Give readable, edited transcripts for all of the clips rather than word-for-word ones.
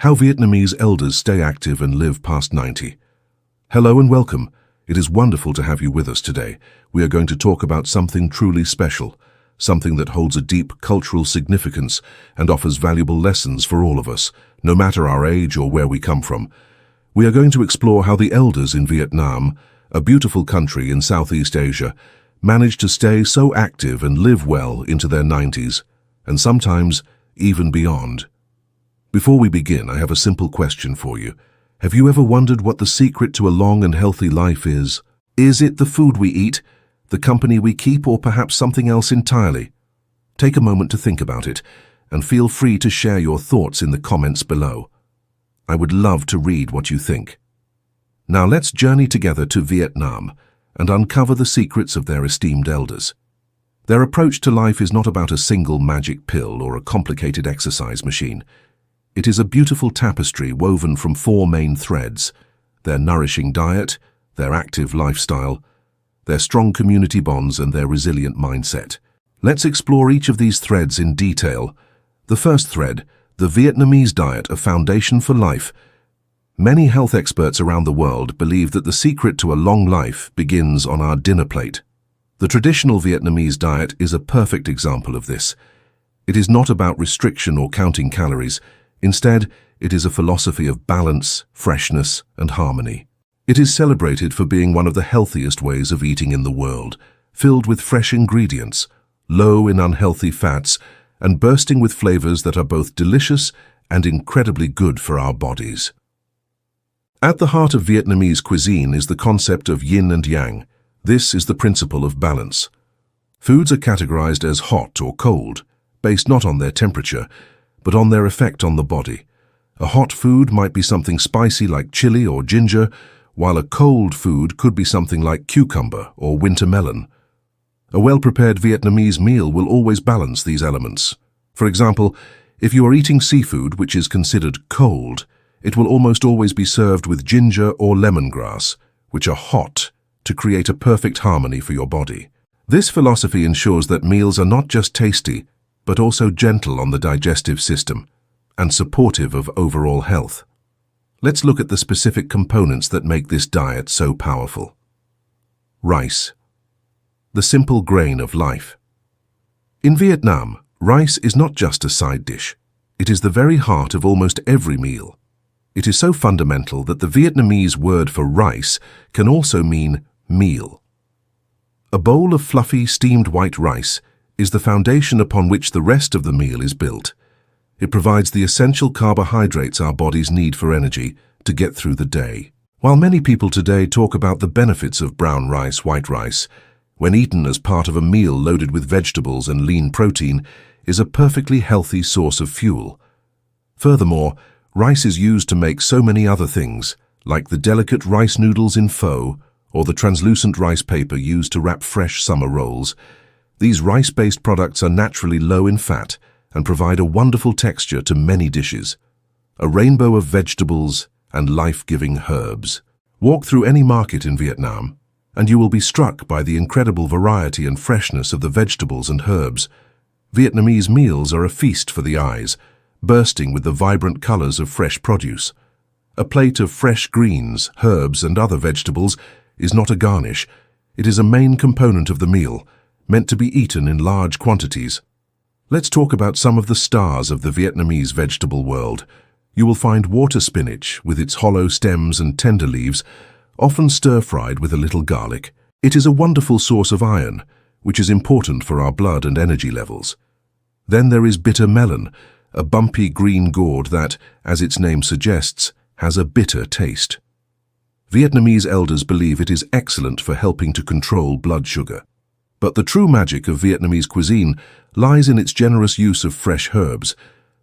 How Vietnamese elders stay active and live past 90. Hello and welcome. It is wonderful to have you with us today. We are going to talk about something truly special, something that holds a deep cultural significance and offers valuable lessons for all of us, no matter our age or where we come from. We are going to explore how the elders in Vietnam, a beautiful country in Southeast Asia, manage to stay so active and live well into their 90s, and sometimes even beyond. Before we begin, I have a simple question for you. Have you ever wondered what the secret to a long and healthy life is? Is it the food we eat, the company we keep, or perhaps something else entirely? Take a moment to think about it, and feel free to share your thoughts in the comments below. I would love to read what you think. Now let's journey together to Vietnam and uncover the secrets of their esteemed elders. Their approach to life is not about a single magic pill or a complicated exercise machine. It is a beautiful tapestry woven from four main threads: their nourishing diet, their active lifestyle, their strong community bonds, and their resilient mindset. Let's explore each of these threads in detail. The first thread, the Vietnamese diet, a foundation for life. Many health experts around the world believe that the secret to a long life begins on our dinner plate. The traditional Vietnamese diet is a perfect example of this. It is not about restriction or counting calories. Instead, it is a philosophy of balance, freshness, and harmony. It is celebrated for being one of the healthiest ways of eating in the world, filled with fresh ingredients, low in unhealthy fats, and bursting with flavors that are both delicious and incredibly good for our bodies. At the heart of Vietnamese cuisine is the concept of yin and yang. This is the principle of balance. Foods are categorized as hot or cold, based not on their temperature, but on their effect on the body. A hot food might be something spicy like chili or ginger, while a cold food could be something like cucumber or winter melon. A well-prepared Vietnamese meal will always balance these elements. For example, if you are eating seafood which is considered cold, it will almost always be served with ginger or lemongrass, which are hot, to create a perfect harmony for your body. This philosophy ensures that meals are not just tasty, but also gentle on the digestive system and supportive of overall health. Let's look at the specific components that make this diet so powerful. Rice, the simple grain of life. In Vietnam, rice is not just a side dish. It is the very heart of almost every meal. It is so fundamental that the Vietnamese word for rice can also mean meal. A bowl of fluffy, steamed white rice is the foundation upon which the rest of the meal is built. It provides the essential carbohydrates our bodies need for energy to get through the day. While many people today talk about the benefits of brown rice, white rice, when eaten as part of a meal loaded with vegetables and lean protein, is a perfectly healthy source of fuel. Furthermore, rice is used to make so many other things, like the delicate rice noodles in pho or the translucent rice paper used to wrap fresh summer rolls. These rice-based products are naturally low in fat and provide a wonderful texture to many dishes. A rainbow of vegetables and life-giving herbs. Walk through any market in Vietnam, and you will be struck by the incredible variety and freshness of the vegetables and herbs. Vietnamese meals are a feast for the eyes, bursting with the vibrant colors of fresh produce. A plate of fresh greens, herbs, and other vegetables is not a garnish. It is a main component of the meal, meant to be eaten in large quantities. Let's talk about some of the stars of the Vietnamese vegetable world. You will find water spinach, with its hollow stems and tender leaves, often stir-fried with a little garlic. It is a wonderful source of iron, which is important for our blood and energy levels. Then there is bitter melon, a bumpy green gourd that, as its name suggests, has a bitter taste. Vietnamese elders believe it is excellent for helping to control blood sugar. But the true magic of Vietnamese cuisine lies in its generous use of fresh herbs.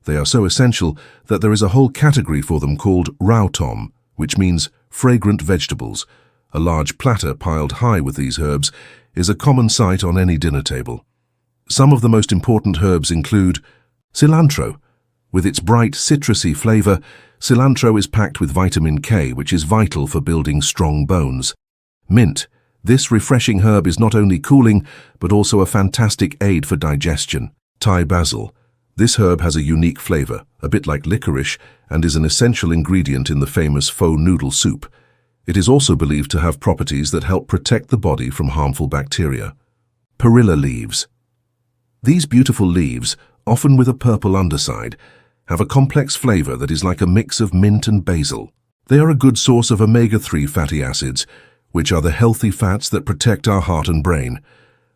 They are so essential that there is a whole category for them called rau tom, which means fragrant vegetables. A large platter piled high with these herbs is a common sight on any dinner table. Some of the most important herbs include cilantro. With its bright citrusy flavor, cilantro is packed with vitamin K, which is vital for building strong bones. Mint. This refreshing herb is not only cooling, but also a fantastic aid for digestion. Thai basil. This herb has a unique flavor, a bit like licorice, and is an essential ingredient in the famous pho noodle soup. It is also believed to have properties that help protect the body from harmful bacteria. Perilla leaves. These beautiful leaves, often with a purple underside, have a complex flavor that is like a mix of mint and basil. They are a good source of omega-3 fatty acids, which are the healthy fats that protect our heart and brain.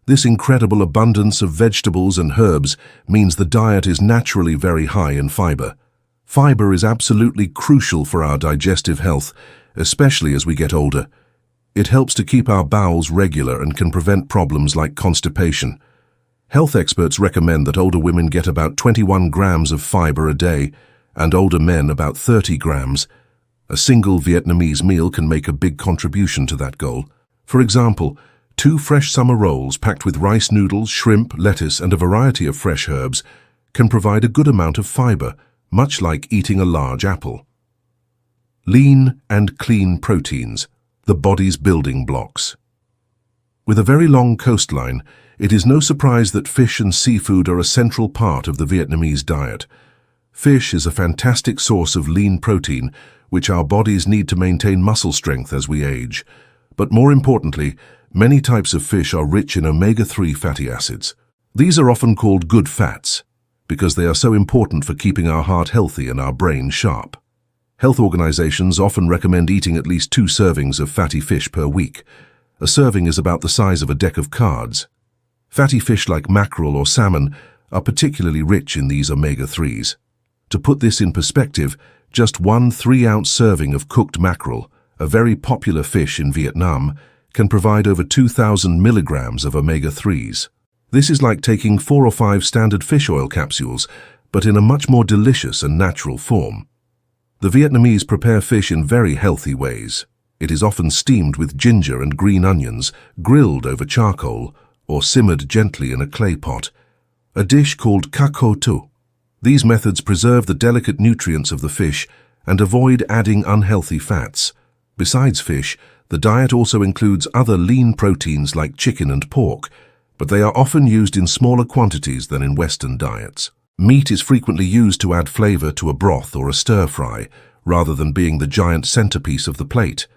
This incredible abundance of vegetables and herbs means the diet is naturally very high in fiber. Fiber is absolutely crucial for our digestive health, especially as we get older. It helps to keep our bowels regular and can prevent problems like constipation. Health experts recommend that older women get about 21 grams of fiber a day, and older men about 30 grams. A single Vietnamese meal can make a big contribution to that goal. For example, 2 fresh summer rolls packed with rice noodles, shrimp, lettuce, and a variety of fresh herbs can provide a good amount of fiber, much like eating a large apple. Lean and clean proteins, the body's building blocks. With a very long coastline, it is no surprise that fish and seafood are a central part of the Vietnamese diet. Fish is a fantastic source of lean protein, which our bodies need to maintain muscle strength as we age. But more importantly, many types of fish are rich in omega-3 fatty acids. These are often called good fats because they are so important for keeping our heart healthy and our brain sharp. Health organizations often recommend eating at least 2 servings of fatty fish per week. A serving is about the size of a deck of cards. Fatty fish like mackerel or salmon are particularly rich in these omega-3s. To put this in perspective, just 1 3-ounce serving of cooked mackerel, a very popular fish in Vietnam, can provide over 2,000 milligrams of omega-3s. This is like taking 4 or 5 standard fish oil capsules, but in a much more delicious and natural form. The Vietnamese prepare fish in very healthy ways. It is often steamed with ginger and green onions, grilled over charcoal, or simmered gently in a clay pot, a dish called ca co tu. These methods preserve the delicate nutrients of the fish and avoid adding unhealthy fats. Besides fish, the diet also includes other lean proteins like chicken and pork, but they are often used in smaller quantities than in Western diets. Meat is frequently used to add flavor to a broth or a stir-fry, rather than being the giant centerpiece of the plate.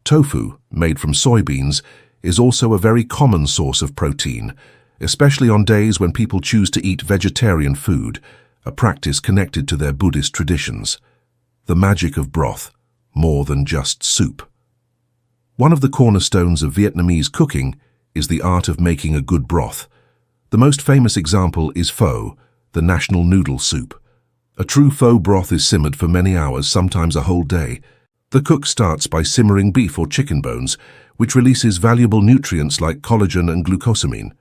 Tofu, made from soybeans, is also a very common source of protein, especially on days when people choose to eat vegetarian food, a practice connected to their Buddhist traditions. The magic of broth, more than just soup. One of the cornerstones of Vietnamese cooking is the art of making a good broth. The most famous example is pho, the national noodle soup. A true pho broth is simmered for many hours, sometimes a whole day. The cook starts by simmering beef or chicken bones, which releases valuable nutrients like collagen and glucosamine.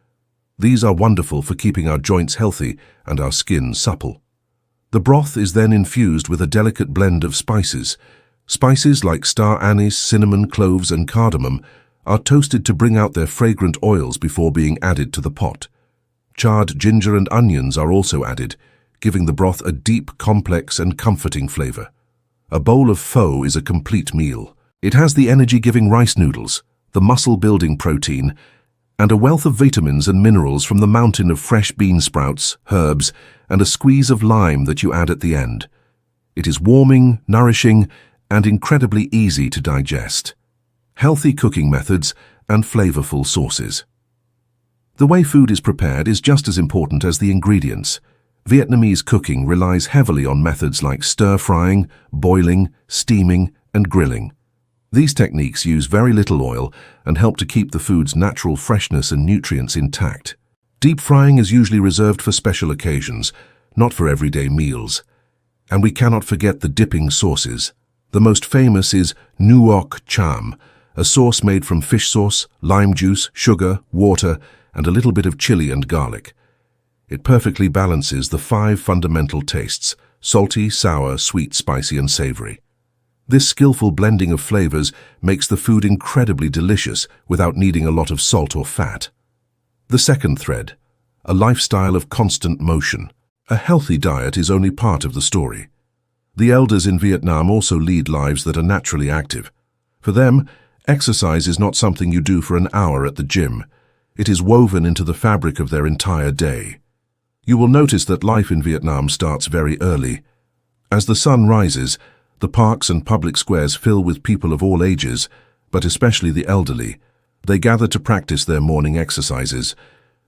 These are wonderful for keeping our joints healthy and our skin supple. The broth is then infused with a delicate blend of spices. Spices like star anise, cinnamon, cloves, and cardamom are toasted to bring out their fragrant oils before being added to the pot. Charred ginger and onions are also added, giving the broth a deep, complex, and comforting flavor. A bowl of pho is a complete meal. It has the energy-giving rice noodles, the muscle-building protein, and a wealth of vitamins and minerals from the mountain of fresh bean sprouts, herbs, and a squeeze of lime that you add at the end. It is warming, nourishing, and incredibly easy to digest. Healthy cooking methods and flavorful sauces. The way food is prepared is just as important as the ingredients. Vietnamese cooking relies heavily on methods like stir-frying, boiling, steaming, and grilling. These techniques use very little oil and help to keep the food's natural freshness and nutrients intact. Deep frying is usually reserved for special occasions, not for everyday meals. And we cannot forget the dipping sauces. The most famous is nuoc cham, a sauce made from fish sauce, lime juice, sugar, water, and a little bit of chili and garlic. It perfectly balances the 5 fundamental tastes: salty, sour, sweet, spicy, and savory. This skillful blending of flavors makes the food incredibly delicious without needing a lot of salt or fat. The second thread, a lifestyle of constant motion. A healthy diet is only part of the story. The elders in Vietnam also lead lives that are naturally active. For them, exercise is not something you do for an hour at the gym. It is woven into the fabric of their entire day. You will notice that life in Vietnam starts very early. As the sun rises, the parks and public squares fill with people of all ages, but especially the elderly. They gather to practice their morning exercises.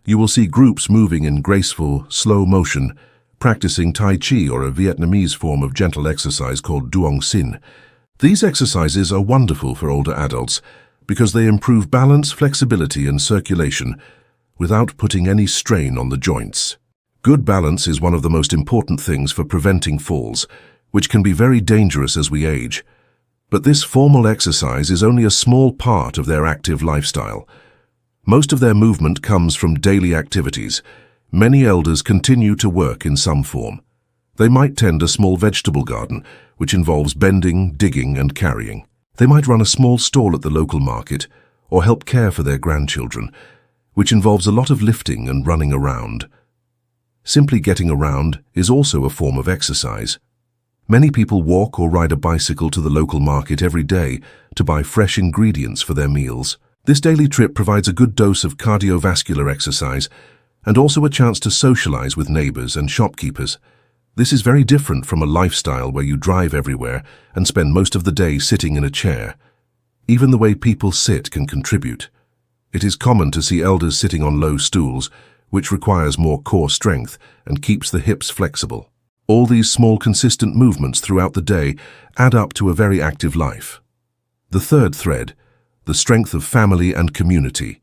You will see groups moving in graceful, slow motion, practicing Tai Chi or a Vietnamese form of gentle exercise called Duong Sin. These exercises are wonderful for older adults because they improve balance, flexibility and circulation without putting any strain on the joints. Good balance is one of the most important things for preventing falls, which can be very dangerous as we age. But this formal exercise is only a small part of their active lifestyle. Most of their movement comes from daily activities. Many elders continue to work in some form. They might tend a small vegetable garden, which involves bending, digging and carrying. They might run a small stall at the local market, or help care for their grandchildren, which involves a lot of lifting and running around. Simply getting around is also a form of exercise. Many people walk or ride a bicycle to the local market every day to buy fresh ingredients for their meals. This daily trip provides a good dose of cardiovascular exercise and also a chance to socialize with neighbors and shopkeepers. This is very different from a lifestyle where you drive everywhere and spend most of the day sitting in a chair. Even the way people sit can contribute. It is common to see elders sitting on low stools, which requires more core strength and keeps the hips flexible. All these small consistent movements throughout the day add up to a very active life. The third thread, the strength of family and community.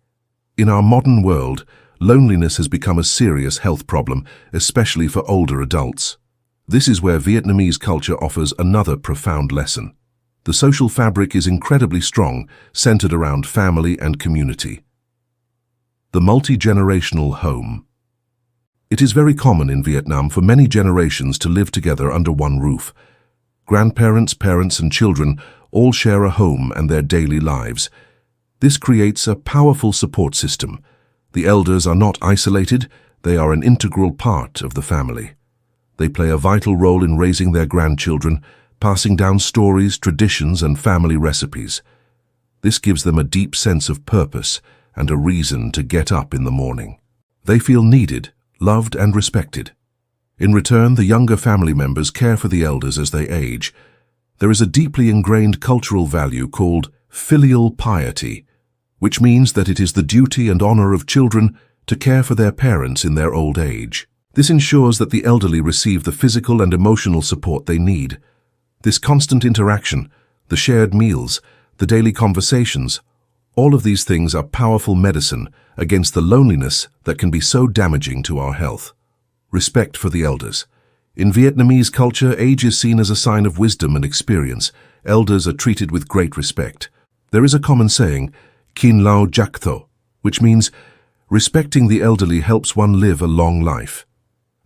In our modern world, loneliness has become a serious health problem, especially for older adults. This is where Vietnamese culture offers another profound lesson. The social fabric is incredibly strong, centered around family and community. The multi-generational home. It is very common in Vietnam for many generations to live together under one roof. Grandparents, parents and children all share a home and their daily lives. This creates a powerful support system. The elders are not isolated, they are an integral part of the family. They play a vital role in raising their grandchildren, passing down stories, traditions and family recipes. This gives them a deep sense of purpose and a reason to get up in the morning. They feel needed, loved and respected. In return, the younger family members care for the elders as they age. There is a deeply ingrained cultural value called filial piety, which means that it is the duty and honor of children to care for their parents in their old age. This ensures that the elderly receive the physical and emotional support they need. This constant interaction, the shared meals, the daily conversations, all of these things are powerful medicine against the loneliness that can be so damaging to our health. Respect for the elders. In Vietnamese culture, age is seen as a sign of wisdom and experience. Elders are treated with great respect. There is a common saying, Kin Lao Jak Tho, which means respecting the elderly helps one live a long life.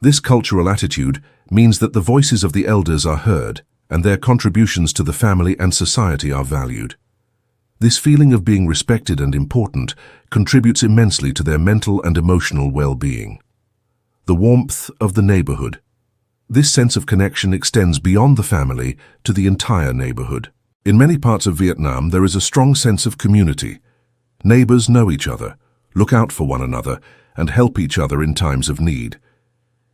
This cultural attitude means that the voices of the elders are heard and their contributions to the family and society are valued. This feeling of being respected and important contributes immensely to their mental and emotional well-being. The warmth of the neighborhood. This sense of connection extends beyond the family to the entire neighborhood. In many parts of Vietnam, there is a strong sense of community. Neighbors know each other, look out for one another, and help each other in times of need.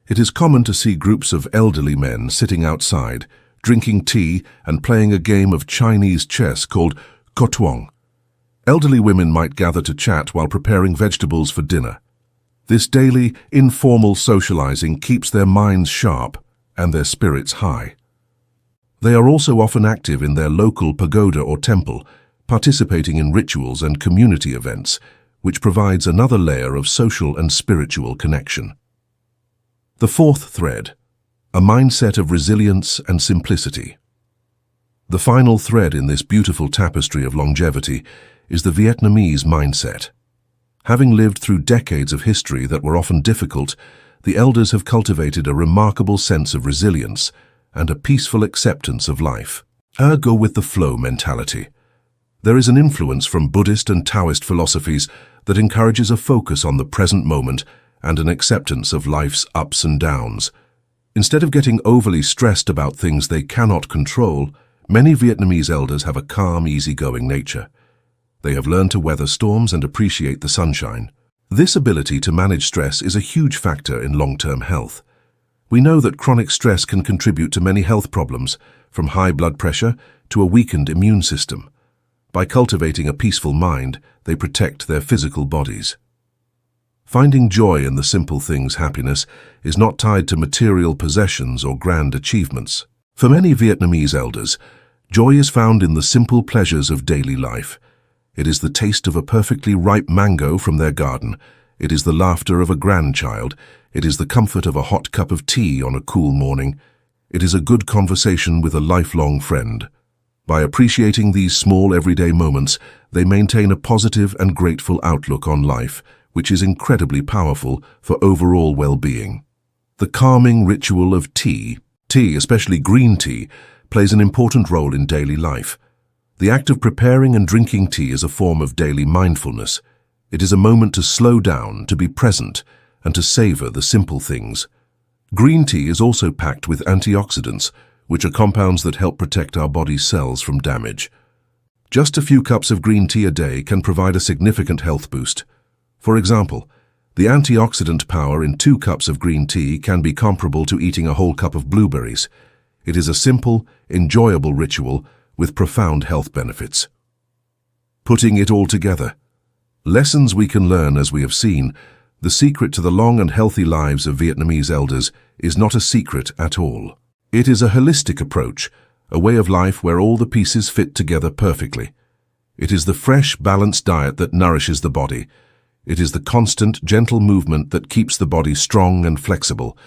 It is common to see groups of elderly men sitting outside, drinking tea and playing a game of Chinese chess called Co Tuong. Elderly women might gather to chat while preparing vegetables for dinner. This daily, informal socializing keeps their minds sharp and their spirits high. They are also often active in their local pagoda or temple, participating in rituals and community events, which provides another layer of social and spiritual connection. The fourth thread, a mindset of resilience and simplicity. The final thread in this beautiful tapestry of longevity is the Vietnamese mindset. Having lived through decades of history that were often difficult, the elders have cultivated a remarkable sense of resilience and a peaceful acceptance of life. A go-with-the-flow mentality. There is an influence from Buddhist and Taoist philosophies that encourages a focus on the present moment and an acceptance of life's ups and downs. Instead of getting overly stressed about things they cannot control, many Vietnamese elders have a calm, easygoing nature. They have learned to weather storms and appreciate the sunshine. This ability to manage stress is a huge factor in long-term health. We know that chronic stress can contribute to many health problems, from high blood pressure to a weakened immune system. By cultivating a peaceful mind, they protect their physical bodies. Finding joy in the simple things happiness is not tied to material possessions or grand achievements. For many Vietnamese elders, joy is found in the simple pleasures of daily life. It is the taste of a perfectly ripe mango from their garden. It is the laughter of a grandchild. It is the comfort of a hot cup of tea on a cool morning. It is a good conversation with a lifelong friend. By appreciating these small everyday moments, they maintain a positive and grateful outlook on life, which is incredibly powerful for overall well-being. The calming ritual of tea, especially green tea, plays an important role in daily life. The act of preparing and drinking tea is a form of daily mindfulness. It is a moment to slow down, to be present, and to savor the simple things. Green tea is also packed with antioxidants, which are compounds that help protect our body's cells from damage. Just a few cups of green tea a day can provide a significant health boost. For example, the antioxidant power in 2 cups of green tea can be comparable to eating a whole cup of blueberries. It is a simple, enjoyable ritual with profound health benefits. Putting it all together. Lessons we can learn. As we have seen, the secret to the long and healthy lives of Vietnamese elders is not a secret at all. It is a holistic approach, a way of life where all the pieces fit together perfectly. It is the fresh, balanced diet that nourishes the body. It is the constant, gentle movement that keeps the body strong and flexible.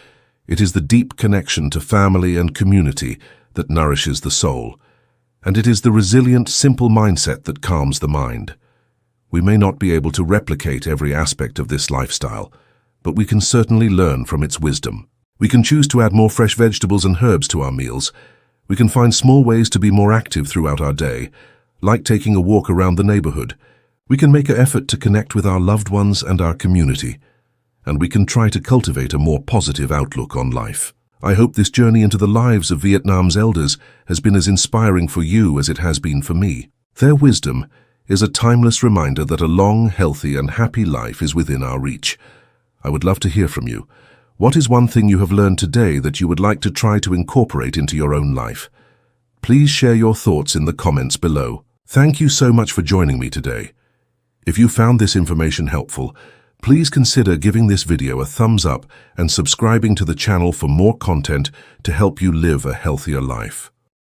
It is the deep connection to family and community that nourishes the soul. And it is the resilient, simple mindset that calms the mind. We may not be able to replicate every aspect of this lifestyle, but we can certainly learn from its wisdom. We can choose to add more fresh vegetables and herbs to our meals. We can find small ways to be more active throughout our day, like taking a walk around the neighborhood. We can make an effort to connect with our loved ones and our community, and we can try to cultivate a more positive outlook on life. I hope this journey into the lives of Vietnam's elders has been as inspiring for you as it has been for me. Their wisdom is a timeless reminder that a long, healthy, and happy life is within our reach. I would love to hear from you. What is one thing you have learned today that you would like to try to incorporate into your own life? Please share your thoughts in the comments below. Thank you so much for joining me today. If you found this information helpful, please consider giving this video a thumbs up and subscribing to the channel for more content to help you live a healthier life.